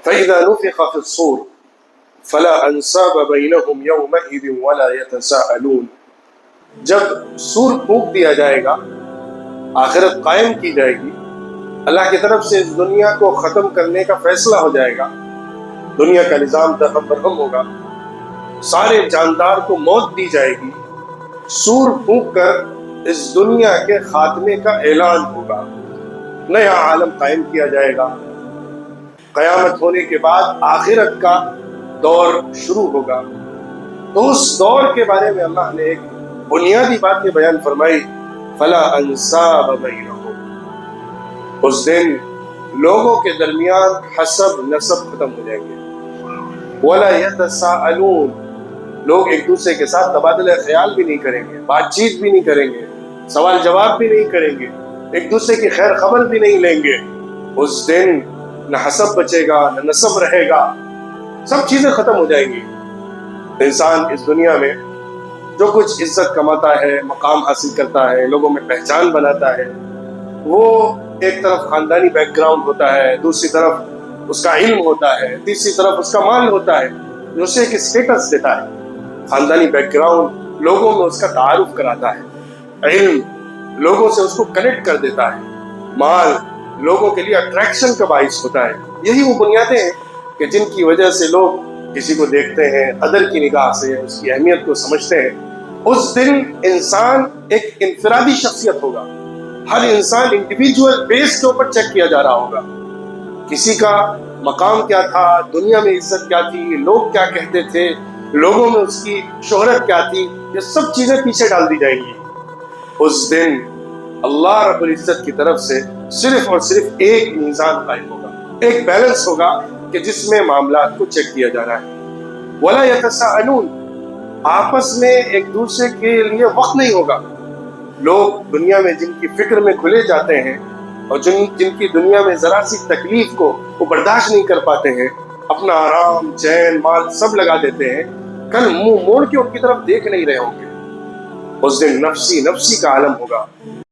فإذا نفخ في الصور فلا انصاب بینہم یومئذ ولا یتساءلون، جب سور پھونک دیا جائے گا، آخرت قائم کی جائے گی، اللہ کی طرف سے اس دنیا کو ختم کرنے کا فیصلہ ہو جائے گا، دنیا کا نظام درہم برہم ہوگا، سارے جاندار کو موت دی جائے گی، سور پھونک کر اس دنیا کے خاتمے کا اعلان ہوگا، نیا عالم قائم کیا جائے گا، قیامت ہونے کے بعد آخرت کا دور شروع ہوگا۔ تو اس دور کے بارے میں اللہ نے ایک بنیادی بات بیان فرمائی، فلا انصاب بینہم، اس دن لوگوں کے درمیان حسب نسب ختم ہو جائیں گے، ولا یتساءلون، لوگ ایک دوسرے کے ساتھ تبادلہ خیال بھی نہیں کریں گے، بات چیت بھی نہیں کریں گے، سوال جواب بھی نہیں کریں گے، ایک دوسرے کی خیر خبر بھی نہیں لیں گے۔ اس دن نہ حسب بچے گا نہ نسب رہے گا، سب چیزیں ختم ہو جائیں گی۔ انسان اس دنیا میں جو کچھ عزت کماتا ہے، مقام حاصل کرتا ہے، لوگوں میں پہچان بناتا ہے، وہ ایک طرف خاندانی بیک گراؤنڈ ہوتا ہے، دوسری طرف اس کا علم ہوتا ہے، تیسری طرف اس کا مال ہوتا ہے جو اسے ایک اسٹیٹس دیتا ہے۔ خاندانی بیک گراؤنڈ لوگوں میں اس کا تعارف کراتا ہے، علم لوگوں سے اس کو کنیکٹ کر دیتا ہے، مال لوگوں کے لیے اٹریکشن کا باعث ہوتا ہے۔ یہی وہ بنیادیں ہیں کہ جن کی وجہ سے لوگ کسی کو دیکھتے ہیں، قدر کی نگاہ سے اس کی اہمیت کو سمجھتے ہیں۔ اس دن انسان ایک انفرادی شخصیت ہوگا، ہر انسان انڈیویجول بیس کے اوپر چیک کیا جا رہا ہوگا، کسی کا مقام کیا تھا، دنیا میں عزت کیا تھی، لوگ کیا کہتے تھے، لوگوں میں اس کی شہرت کیا تھی، یہ سب چیزیں پیچھے ڈال دی جائیں گی۔ اس دن اللہ رب العزت کی طرف سے صرف اور صرف ایک میزان قائم ہوگا، ایک بیلنس ہوگا کہ جس میں معاملات کو چیک کیا جا رہا ہے۔ ولا یتساءلون، آپس میں ایک دوسرے کے لیے وقت نہیں ہوگا۔ لوگ دنیا میں جن کی فکر میں کھلے جاتے ہیں اور جن کی دنیا میں ذرا سی تکلیف کو وہ برداشت نہیں کر پاتے ہیں، اپنا آرام چین مال سب لگا دیتے ہیں، کل منہ موڑ کے ان کی طرف دیکھ نہیں رہے ہوں گے۔ اس دن نفسی نفسی کا عالم ہوگا۔